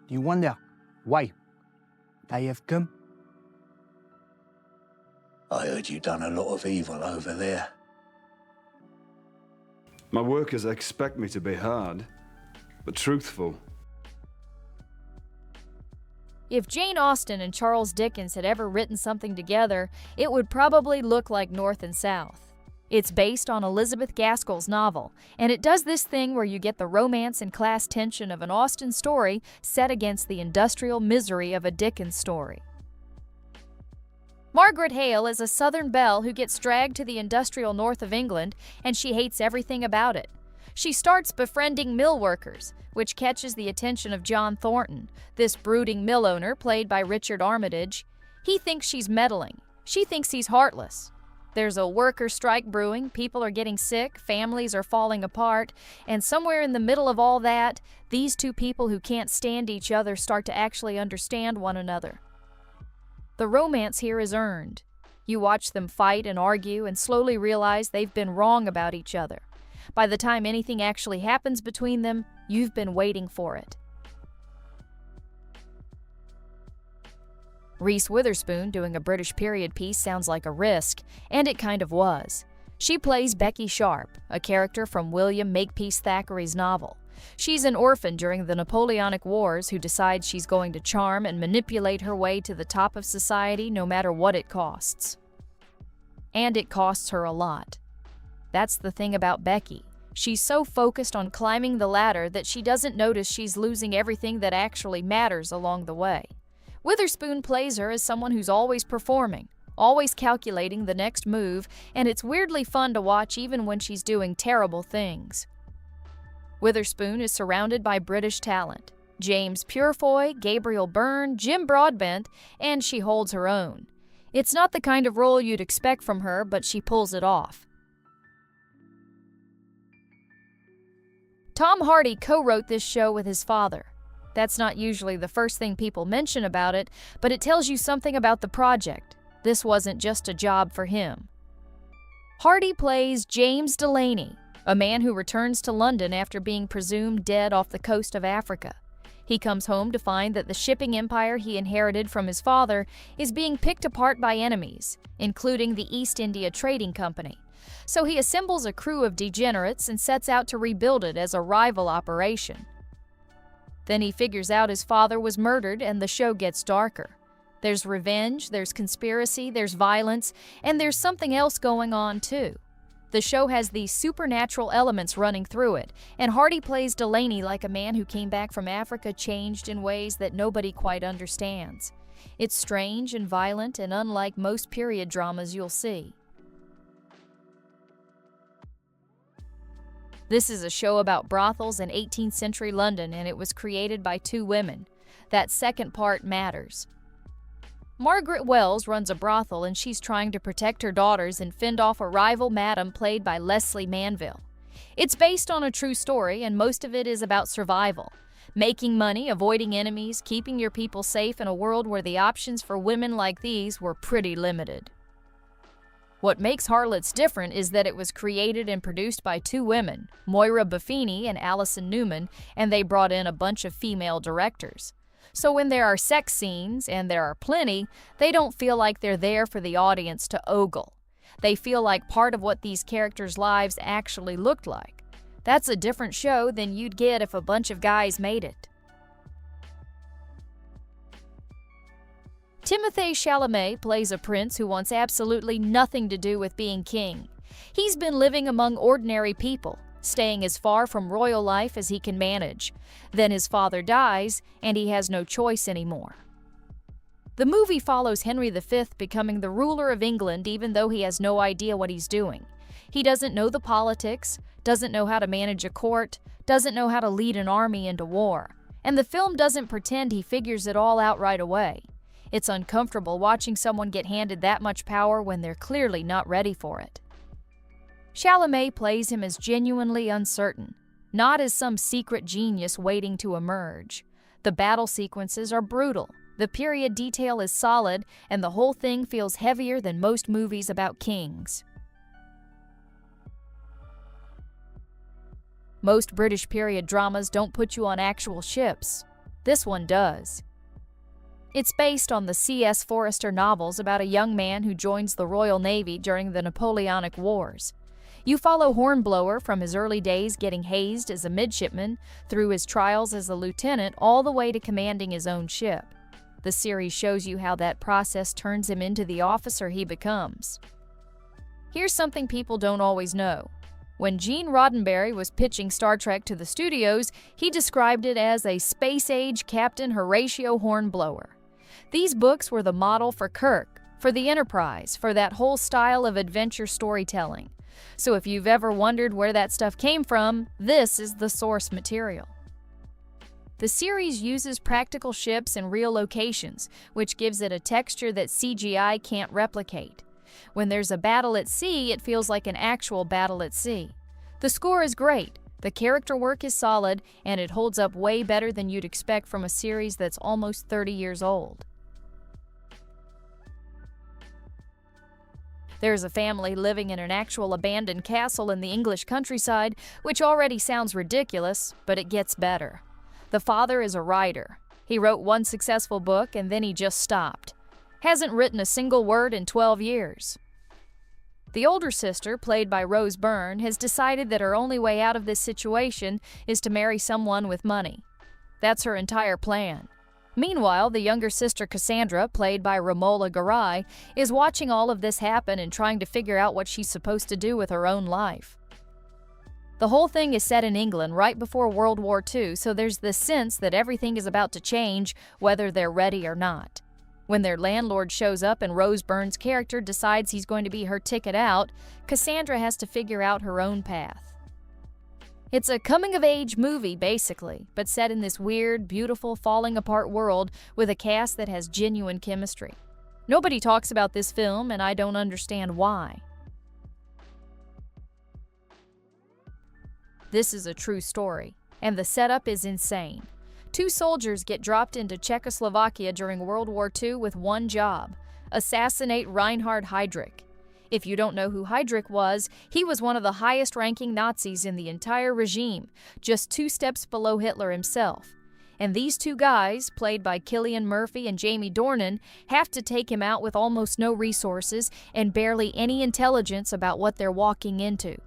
You wonder why they have come? I heard you done a lot of evil over there. My workers expect me to be hard, but truthful. If Jane Austen and Charles Dickens had ever written something together, it would probably look like North and South. It's based on Elizabeth Gaskell's novel, and it does this thing where you get the romance and class tension of an Austen story set against the industrial misery of a Dickens story. Margaret Hale is a Southern belle who gets dragged to the industrial north of England, and she hates everything about it. She starts befriending mill workers, which catches the attention of John Thornton, this brooding mill owner played by Richard Armitage. He thinks she's meddling. She thinks he's heartless. There's a worker strike brewing, people are getting sick, families are falling apart, and somewhere in the middle of all that, these two people who can't stand each other start to actually understand one another. The romance here is earned. You watch them fight and argue and slowly realize they've been wrong about each other. By the time anything actually happens between them, you've been waiting for it. Reese Witherspoon doing a British period piece sounds like a risk, and it kind of was. She plays Becky Sharp, a character from William Makepeace Thackeray's novel. She's an orphan during the Napoleonic Wars who decides she's going to charm and manipulate her way to the top of society no matter what it costs. And it costs her a lot. That's the thing about Becky. She's so focused on climbing the ladder that she doesn't notice she's losing everything that actually matters along the way. Witherspoon plays her as someone who's always performing, always calculating the next move, and it's weirdly fun to watch even when she's doing terrible things. Witherspoon is surrounded by British talent. James Purefoy, Gabriel Byrne, Jim Broadbent, and she holds her own. It's not the kind of role you'd expect from her, but she pulls it off. Tom Hardy co-wrote this show with his father. That's not usually the first thing people mention about it, but it tells you something about the project. This wasn't just a job for him. Hardy plays James Delaney, a man who returns to London after being presumed dead off the coast of Africa. He comes home to find that the shipping empire he inherited from his father is being picked apart by enemies, including the East India Trading Company. So he assembles a crew of degenerates and sets out to rebuild it as a rival operation. Then he figures out his father was murdered and the show gets darker. There's revenge, there's conspiracy, there's violence, and there's something else going on too. The show has these supernatural elements running through it, and Hardy plays Delaney like a man who came back from Africa changed in ways that nobody quite understands. It's strange and violent and unlike most period dramas you'll see. This is a show about brothels in 18th century London, and it was created by two women. That second part matters. Margaret Wells runs a brothel, and she's trying to protect her daughters and fend off a rival madam played by Leslie Manville. It's based on a true story, and most of it is about survival. Making money, avoiding enemies, keeping your people safe in a world where the options for women like these were pretty limited. What makes Harlots different is that it was created and produced by two women, Moira Buffini and Alison Newman, and they brought in a bunch of female directors. So when there are sex scenes, and there are plenty, they don't feel like they're there for the audience to ogle. They feel like part of what these characters' lives actually looked like. That's a different show than you'd get if a bunch of guys made it. Timothée Chalamet plays a prince who wants absolutely nothing to do with being king. He's been living among ordinary people, staying as far from royal life as he can manage. Then his father dies, and he has no choice anymore. The movie follows Henry V becoming the ruler of England even though he has no idea what he's doing. He doesn't know the politics, doesn't know how to manage a court, doesn't know how to lead an army into war. And the film doesn't pretend he figures it all out right away. It's uncomfortable watching someone get handed that much power when they're clearly not ready for it. Chalamet plays him as genuinely uncertain, not as some secret genius waiting to emerge. The battle sequences are brutal, the period detail is solid, and the whole thing feels heavier than most movies about kings. Most British period dramas don't put you on actual ships. This one does. It's based on the C.S. Forester novels about a young man who joins the Royal Navy during the Napoleonic Wars. You follow Hornblower from his early days getting hazed as a midshipman, through his trials as a lieutenant, all the way to commanding his own ship. The series shows you how that process turns him into the officer he becomes. Here's something people don't always know. When Gene Roddenberry was pitching Star Trek to the studios, he described it as a space-age Captain Horatio Hornblower. These books were the model for Kirk, for the Enterprise, for that whole style of adventure storytelling. So if you've ever wondered where that stuff came from, this is the source material. The series uses practical ships and real locations, which gives it a texture that CGI can't replicate. When there's a battle at sea, it feels like an actual battle at sea. The score is great, the character work is solid, and it holds up way better than you'd expect from a series that's almost 30 years old. There's a family living in an actual abandoned castle in the English countryside, which already sounds ridiculous, but it gets better. The father is a writer. He wrote one successful book and then he just stopped. Hasn't written a single word in 12 years. The older sister, played by Rose Byrne, has decided that her only way out of this situation is to marry someone with money. That's her entire plan. Meanwhile, the younger sister Cassandra, played by Romola Garai, is watching all of this happen and trying to figure out what she's supposed to do with her own life. The whole thing is set in England right before World War II, so there's this sense that everything is about to change, whether they're ready or not. When their landlord shows up and Rose Byrne's character decides he's going to be her ticket out, Cassandra has to figure out her own path. It's a coming-of-age movie, basically, but set in this weird, beautiful, falling-apart world with a cast that has genuine chemistry. Nobody talks about this film, and I don't understand why. This is a true story, and the setup is insane. 2 soldiers get dropped into Czechoslovakia during World War II with one job: assassinate Reinhard Heydrich. If you don't know who Heydrich was, he was one of the highest-ranking Nazis in the entire regime, just 2 steps below Hitler himself. And these 2 guys, played by Cillian Murphy and Jamie Dornan, have to take him out with almost no resources and barely any intelligence about what they're walking into.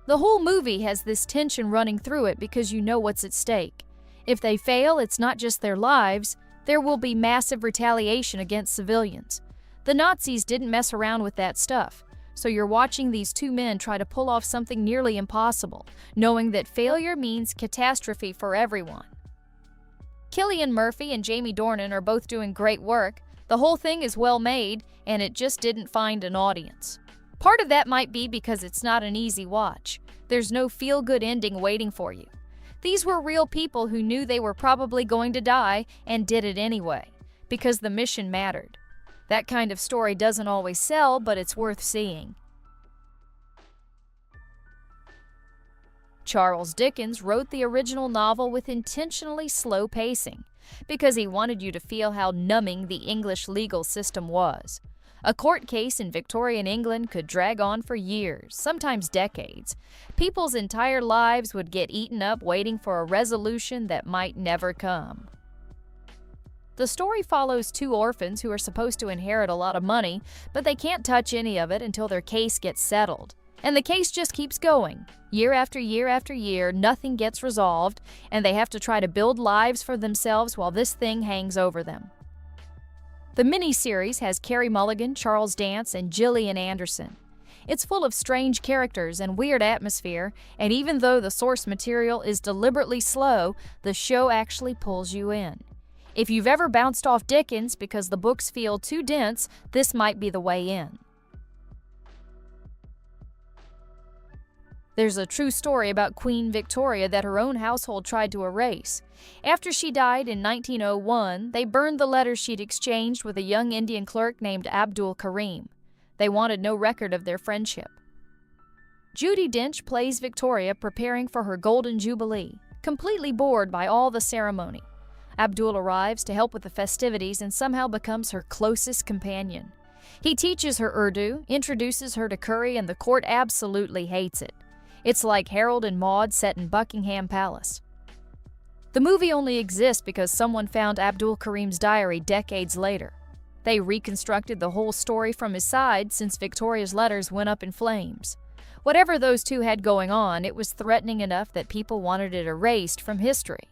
The whole movie has this tension running through it because you know what's at stake. If they fail, it's not just their lives. There will be massive retaliation against civilians. The Nazis didn't mess around with that stuff, so you're watching these 2 men try to pull off something nearly impossible, knowing that failure means catastrophe for everyone. Cillian Murphy and Jamie Dornan are both doing great work. The whole thing is well made, and it just didn't find an audience. Part of that might be because it's not an easy watch. There's no feel-good ending waiting for you. These were real people who knew they were probably going to die and did it anyway, because the mission mattered. That kind of story doesn't always sell, but it's worth seeing. Charles Dickens wrote the original novel with intentionally slow pacing, because he wanted you to feel how numbing the English legal system was. A court case in Victorian England could drag on for years, sometimes decades. People's entire lives would get eaten up waiting for a resolution that might never come. The story follows 2 orphans who are supposed to inherit a lot of money, but they can't touch any of it until their case gets settled. And the case just keeps going. Year after year after year, nothing gets resolved, and they have to try to build lives for themselves while this thing hangs over them. The miniseries has Carey Mulligan, Charles Dance, and Gillian Anderson. It's full of strange characters and weird atmosphere, and even though the source material is deliberately slow, the show actually pulls you in. If you've ever bounced off Dickens because the books feel too dense, this might be the way in. There's a true story about Queen Victoria that her own household tried to erase. After she died in 1901, they burned the letters she'd exchanged with a young Indian clerk named Abdul Karim. They wanted no record of their friendship. Judi Dench plays Victoria preparing for her Golden Jubilee, completely bored by all the ceremony. Abdul arrives to help with the festivities and somehow becomes her closest companion. He teaches her Urdu, introduces her to curry, and the court absolutely hates it. It's like Harold and Maude set in Buckingham Palace. The movie only exists because someone found Abdul Karim's diary decades later. They reconstructed the whole story from his side since Victoria's letters went up in flames. Whatever those two had going on, it was threatening enough that people wanted it erased from history.